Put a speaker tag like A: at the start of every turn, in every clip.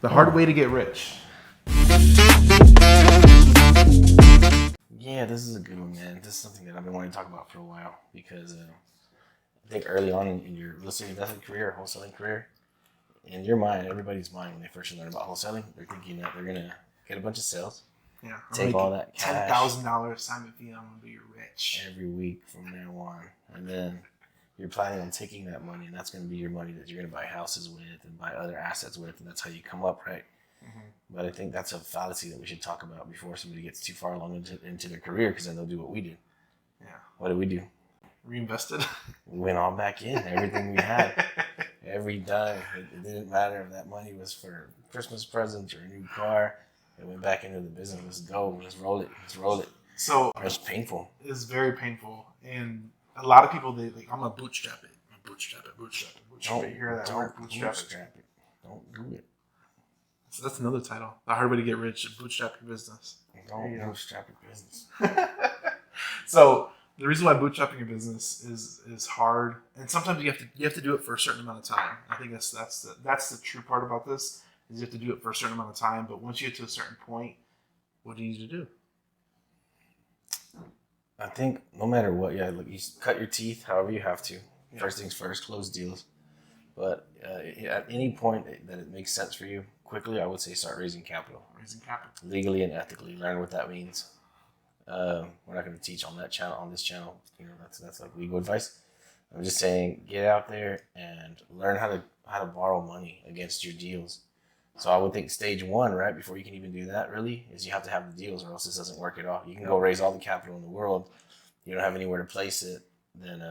A: The hard way to get rich.
B: Yeah, this is a good one, man. This is something that I've been wanting to talk about for a while because I think early on in your real estate investment career, wholesaling career, in your mind, everybody's mind when they first learn about wholesaling, they're thinking that they're gonna get a bunch of sales, take all that cash,
A: $10,000 assignment fee, I'm gonna be rich
B: every week from now on, and then you're planning on taking that money, and that's going to be your money that you're going to buy houses with and buy other assets with, and that's how you come up, right? Mm-hmm. But I think that's a fallacy that we should talk about before somebody gets too far along into their career, because then they'll do what we do.
A: Yeah.
B: What did we do?
A: Reinvested.
B: We went all back in, everything we had, every dime. It didn't matter if that money was for Christmas presents or a new car. It went back into the business. Let's go. Let's roll it.
A: So
B: it's painful.
A: It's very painful, and a lot of people, I'm gonna bootstrap it. Bootstrap it. You hear that word? Bootstrap it.
B: Don't do it.
A: So that's another title. The hard way to get rich: bootstrap your business.
B: Don't bootstrap your business.
A: So the reason why bootstrapping your business is hard, and sometimes you have to do it for a certain amount of time. I think that's the true part about this is you have to do it for a certain amount of time. But once you get to a certain point, what do you need to do?
B: I think no matter what, look, you cut your teeth however you have to. Yeah. First things first, close deals. But at any point that it makes sense for you, quickly, I would say start raising capital. Legally and ethically. Learn what that means. We're not going to teach on this channel. That's like legal advice. I'm just saying, get out there and learn how to borrow money against your deals. So I would think stage one, right, before you can even do that, really, is you have to have the deals, or else this doesn't work at all. You can go raise all the capital in the world, you don't have anywhere to place it, then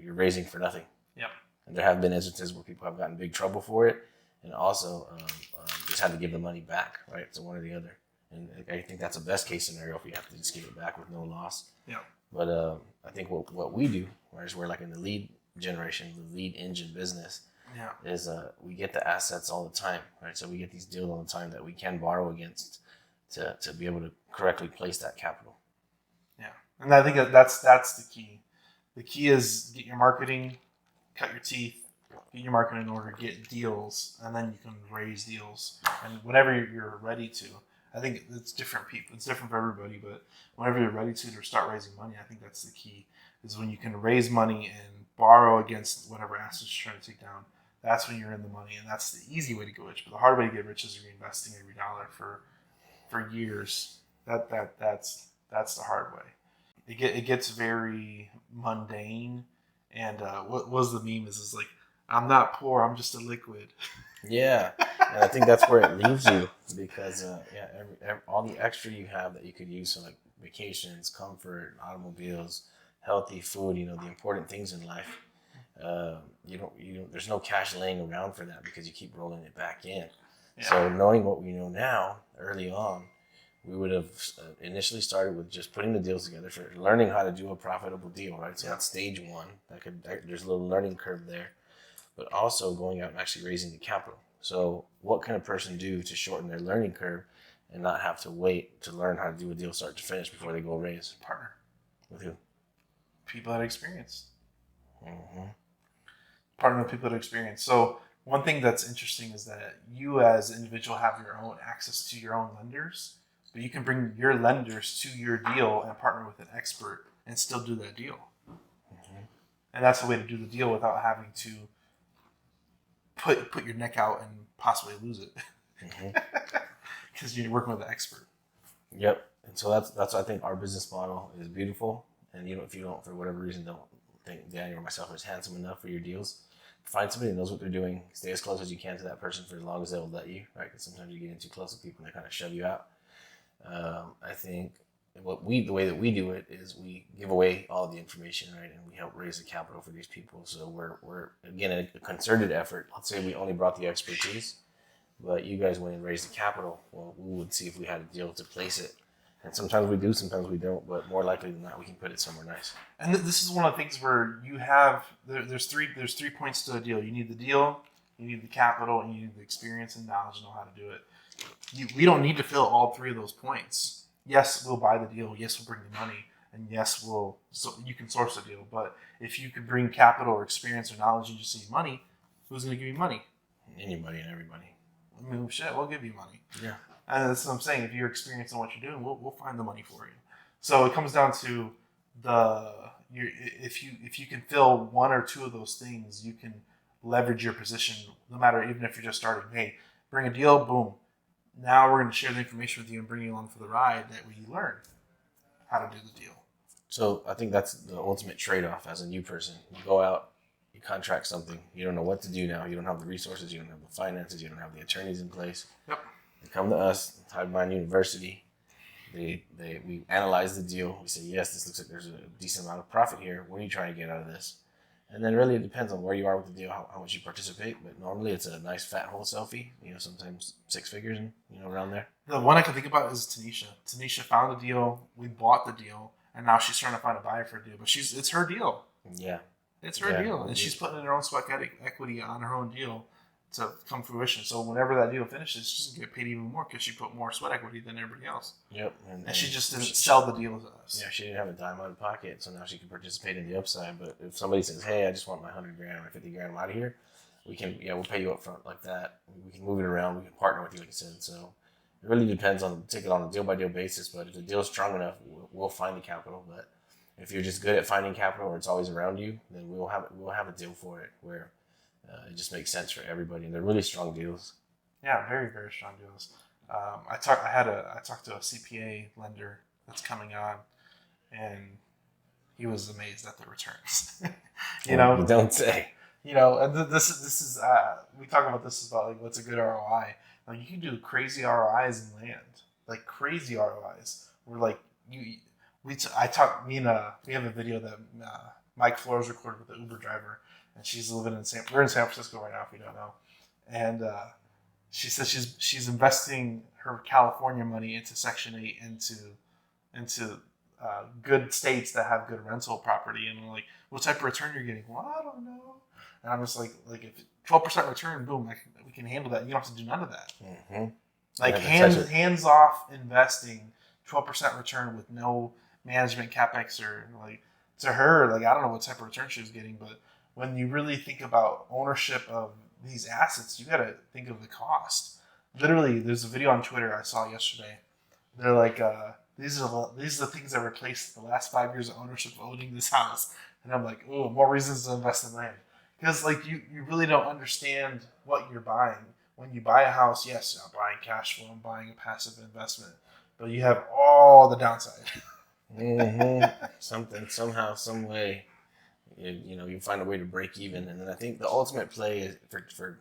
B: you're raising for nothing.
A: Yep.
B: And there have been instances where people have gotten in big trouble for it, and also just had to give the money back, right? So one or the other. And I think that's a best case scenario if you have to just give it back with no loss.
A: Yeah.
B: But I think what we do, whereas we're like in the lead generation, the lead engine business. Yeah. Is we get the assets all the time, right? So we get these deals all the time that we can borrow against to be able to correctly place that capital.
A: Yeah, and I think that's the key. The key is get your marketing, cut your teeth, get your marketing in order, get deals, and then you can raise deals. And whenever you're ready to, I think it's different people. It's different for everybody, but whenever you're ready to start raising money, I think that's the key. Is when you can raise money and borrow against whatever assets you're trying to take down. That's when you're in the money, and that's the easy way to get rich. But the hard way to get rich is reinvesting every dollar for years. That's the hard way. It gets very mundane, and what was the meme is like, I'm not poor, I'm just a liquid.
B: Yeah, and I think that's where it leaves you because all the extra you have that you could use for like vacations, comfort, automobiles, healthy food, the important things in life. There's no cash laying around for that because you keep rolling it back in. Yeah. So knowing what we know now, early on, we would have initially started with just putting the deals together, for learning how to do a profitable deal, right? So that's stage one. There's a little learning curve there, but also going out and actually raising the capital. So what can a person do to shorten their learning curve and not have to wait to learn how to do a deal start to finish before they go raise?
A: Partner.
B: With who?
A: People that experience.
B: Mm-hmm.
A: Partner with people that experience. So one thing that's interesting is that you as an individual have your own access to your own lenders, but you can bring your lenders to your deal and partner with an expert and still do that deal. Mm-hmm. And that's the way to do the deal without having to put your neck out and possibly lose it. Because you're working with an expert.
B: Yep. And so that's I think our business model is beautiful. And if you don't, for whatever reason, don't think Daniel or myself is handsome enough for your deals, find somebody that knows what they're doing. Stay as close as you can to that person for as long as they'll let you, right? Because sometimes you get in too close with people and they kind of shove you out. I think the way that we do it is we give away all the information, right? And we help raise the capital for these people. So we're again, a concerted effort. Let's say we only brought the expertise, but you guys went and raised the capital. Well, we would see if we had a deal to place it. And sometimes we do, sometimes we don't, but more likely than not, we can put it somewhere nice.
A: And this is one of the things where you have, there's three points to a deal. You need the deal, you need the capital, and you need the experience and knowledge to know how to do it. We don't need to fill all three of those points. Yes, we'll buy the deal. Yes, we'll bring the money. And yes, so you can source a deal. But if you could bring capital or experience or knowledge and just need money, who's going to give you money?
B: Anybody and everybody.
A: shit, we'll give you money.
B: Yeah.
A: And that's what I'm saying. If you're experienced in what you're doing, we'll find the money for you. So it comes down to if you can fill one or two of those things, you can leverage your position. No matter, even if you're just starting. Hey, bring a deal, boom. Now we're going to share the information with you and bring you along for the ride that we learn how to do the deal.
B: So I think that's the ultimate trade-off as a new person. You go out, you contract something, you don't know what to do now. You don't have the resources, you don't have the finances, you don't have the attorneys in place.
A: Yep.
B: They come to us, Hive University. We analyze the deal. We say, yes, this looks like there's a decent amount of profit here. What are you trying to get out of this? And then really it depends on where you are with the deal, how much you participate. But normally it's a nice fat wholesale fee, sometimes 6 figures, around there.
A: The one I can think about is Tanisha. Tanisha found a deal. We bought the deal. And now she's trying to find a buyer for a deal. But it's her deal.
B: Yeah.
A: It's her deal. And she's putting in her own sweat equity on her own deal to come to fruition. So whenever that deal finishes, she's going to get paid even more because she put more sweat equity than everybody else.
B: Yep.
A: And she just didn't sell the deal to us.
B: Yeah, she didn't have a dime out of pocket, so now she can participate in the upside. But if somebody says, hey, I just want my 100 grand or 50 grand out of here, we'll pay you up front like that. We can move it around. We can partner with you, like I said. So it really depends on, take it on a deal-by-deal basis. But if the deal's strong enough, we'll find the capital. But if you're just good at finding capital or it's always around you, then we'll have a deal for it where it just makes sense for everybody. And they're really strong deals.
A: Yeah, very, very strong deals. I talked to a CPA lender that's coming on, and he was amazed at the returns. You
B: don't say.
A: And this is we talk about this about like what's a good ROI. Like you can do crazy ROIs in land, like crazy ROIs. Where like we have a video that Mike Flores recorded with the Uber driver, and she's living we're in San Francisco right now if you don't know, and she says she's investing her California money into Section 8 into good states that have good rental property, and like what type of return you're getting? Well, I don't know. And I'm just like if 12% return, boom, we can handle that. You don't have to do none of that.
B: Mm-hmm.
A: Like hands off investing, 12% return with no management capex or like to her, like I don't know what type of return she was getting, but when you really think about ownership of these assets, you got to think of the cost. Literally, there's a video on Twitter I saw yesterday. They're like, these are the things that replaced the last 5 years of ownership of owning this house, and I'm like, oh, more reasons to invest in land. Because like you really don't understand what you're buying. When you buy a house, yes, I'm buying cash flow, I'm buying a passive investment, but you have all the downside.
B: Mm-hmm. Somehow, some way, you find a way to break even. And then I think the ultimate play is for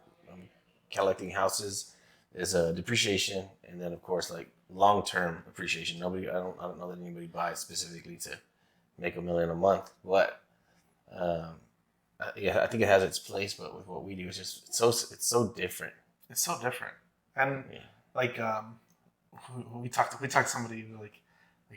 B: collecting houses is depreciation, and then of course like long-term appreciation. I don't know that anybody buys specifically to make $1 million a month, but I think it has its place. But with what we do, it's so different. It's so different, and like we talked to somebody like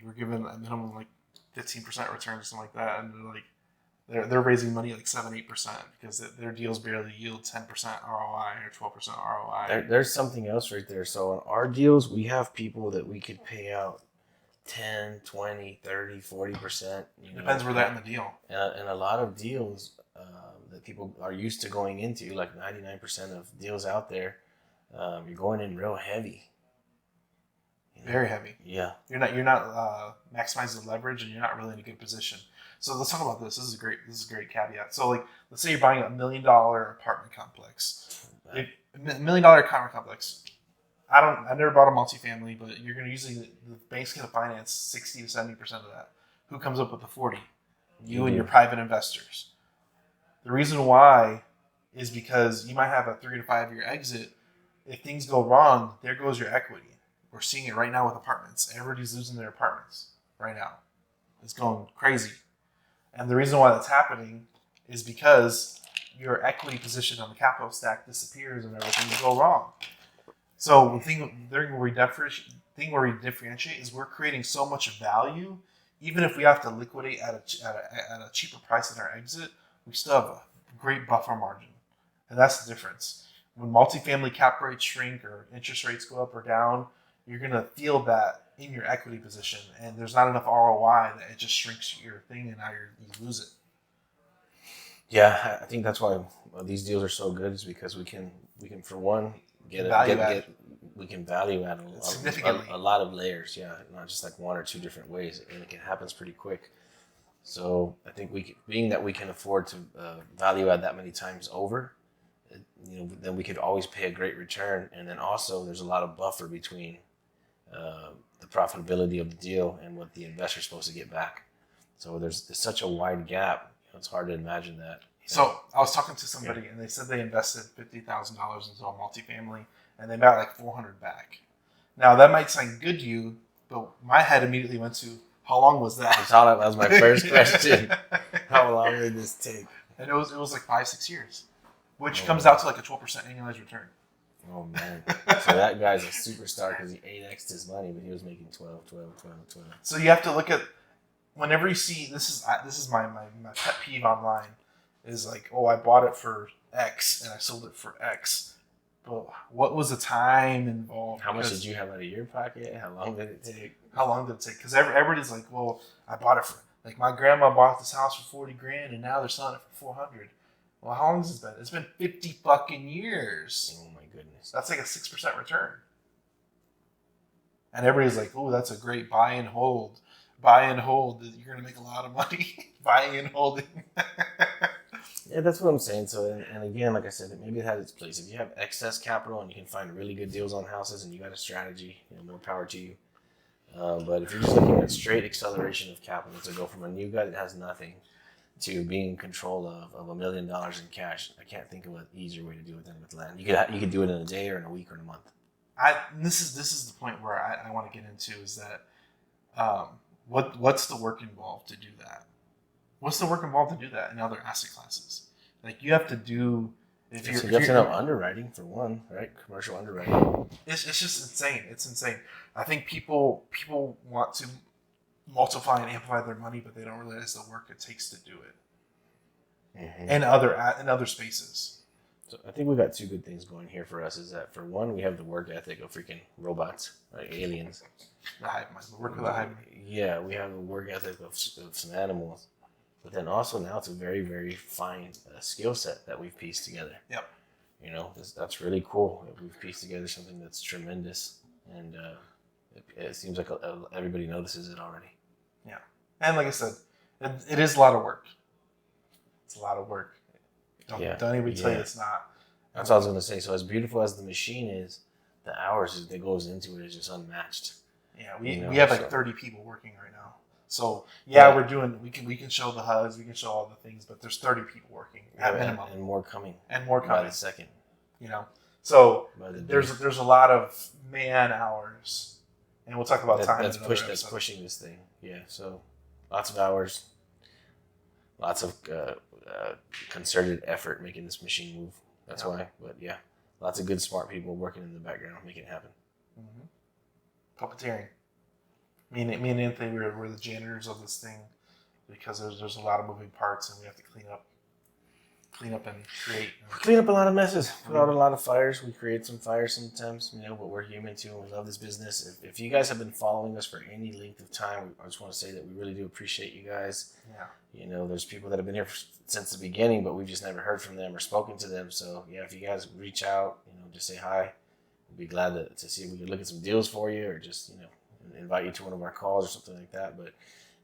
B: we're given a minimum like 15% return or something like that, and they're raising money like 7-8% because their deals barely yield 10% ROI or 12% ROI. There's something else right there. So on our deals, we have people that we could pay out 10, 20, 30, 40%.
A: Depends where they're at in the deal.
B: And a lot of deals that people are used to going into, like 99% of deals out there, you're going in real heavy.
A: Very heavy.
B: Yeah.
A: You're not maximizing the leverage, and you're not really in a good position. So let's talk about this. This is a great caveat. So like, let's say you're buying $1 million apartment complex. $1 million apartment complex. I've never bought a multifamily, but you're going to usually the bank's going to finance 60 to 70% of that. Who comes up with the 40? You and your private investors. The reason why is because you might have a 3 to 5 year exit. If things go wrong, there goes your equity. We're seeing it right now with apartments. Everybody's losing their apartments right now. It's going crazy. And the reason why that's happening is because your equity position on the capital stack disappears and everything will go wrong. So the thing where we differentiate is we're creating so much value, even if we have to liquidate at a cheaper price than our exit, we still have a great buffer margin. And that's the difference. When multifamily cap rates shrink or interest rates go up or down, you're going to feel that in your equity position, and there's not enough ROI that it just shrinks your thing, and now you lose it.
B: Yeah, I think that's why these deals are so good, is because we can for one, we can value add
A: significantly
B: a lot of layers. Yeah, not just like one or two different ways, and it can happen pretty quick. So I think being that we can afford to value add that many times over, then we could always pay a great return. And then also there's a lot of buffer between the profitability of the deal and what the investor's supposed to get back. So there's such a wide gap. It's hard to imagine that.
A: So I was talking to somebody and they said they invested $50,000 into a multifamily and they got like $400 back. Now that might sound good to you, but my head immediately went to, how long was that?
B: That was my first question. How long did this take?
A: And it was like 5-6 years, which comes out to like a 12% annualized return.
B: Oh man! So that guy's a superstar because he 8x'd his money, but he was making 12.
A: So you have to look at whenever you see this is my pet peeve online is like, oh, I bought it for X and I sold it for X. But what was the time involved?
B: How much did you have out of your pocket? How long did it take?
A: How long did it take? Because everybody's like, well, I bought it for, like, my grandma bought this house for $40,000 and now they're selling it for $400,000. Well, how long has this been? It's been 50 fucking years.
B: Oh my goodness.
A: That's like a 6% return. And everybody's like, oh, that's a great buy and hold. Buy and hold. You're going to make a lot of money buying and holding.
B: Yeah, that's what I'm saying. So, and again, like I said, maybe it has its place. If you have excess capital and you can find really good deals on houses and you got a strategy, more power to you. But if you're just looking at straight acceleration of capital to go from a new guy that has nothing to being in control of $1 million in cash, I can't think of an easier way to do it than with land. You could do it in a day or in a week or in a month.
A: This is the point where I want to get into is that what's the work involved to do that? What's the work involved to do that in other asset classes? Like you have to do.
B: You have to know underwriting for one, right? Commercial underwriting.
A: It's just insane. It's insane. I think people want to multiply and amplify their money, but they don't realize the work it takes to do it. Mm-hmm. In other spaces.
B: So I think we've got two good things going here for us. Is that for one, we have the work ethic of freaking robots, like aliens.
A: The hive mind. The work of the hive mind.
B: Yeah, we have the work ethic of some animals. But then also now it's a very, very fine skill set that we've pieced together.
A: Yep.
B: That's really cool. We've pieced together something that's tremendous. And it seems like everybody notices it already.
A: Yeah. And like I said, it is a lot of work. It's a lot of work. Don't even tell you it's not.
B: That's what I was going to say. So as beautiful as the machine is, the hours that goes into it is just unmatched.
A: Yeah, we have like 30 people working right now. So we're doing. We can show the HUDs, we can show all the things, but there's 30 people working at minimum,
B: and more coming,
A: by
B: the second.
A: So there's a lot of man hours, and we'll talk about time.
B: That's pushing this thing. Yeah. So lots of hours, lots of concerted effort making this machine move. That's why. But yeah, lots of good, smart people working in the background making it happen.
A: Mm-hmm. Puppeteering. Me and Anthony, we're the janitors of this thing because there's a lot of moving parts and we have to clean up and create.
B: Clean up a lot of messes. Put out a lot of fires. We create some fires sometimes, but we're human too and we love this business. If you guys have been following us for any length of time, I just want to say that we really do appreciate you guys. Yeah. There's people that have been here since the beginning, but we've just never heard from them or spoken to them. So yeah, if you guys reach out, just say hi. We'd be glad to see if we can look at some deals for you or just, invite you to one of our calls or something like that. But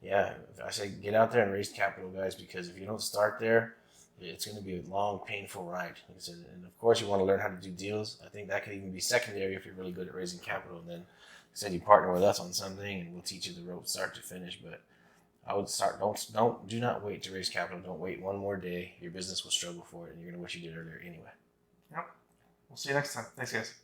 B: yeah, I say get out there and raise capital, guys, because if you don't start there, it's going to be a long, painful ride. Like I said, and of course, you want to learn how to do deals. I think that could even be secondary if you're really good at raising capital. And then, like I said, you partner with us on something, and we'll teach you the rope start to finish. But I would start. Do not wait to raise capital. Don't wait one more day. Your business will struggle for it, and you're going to wish you did earlier anyway.
A: Yep. We'll see you next time. Thanks, guys.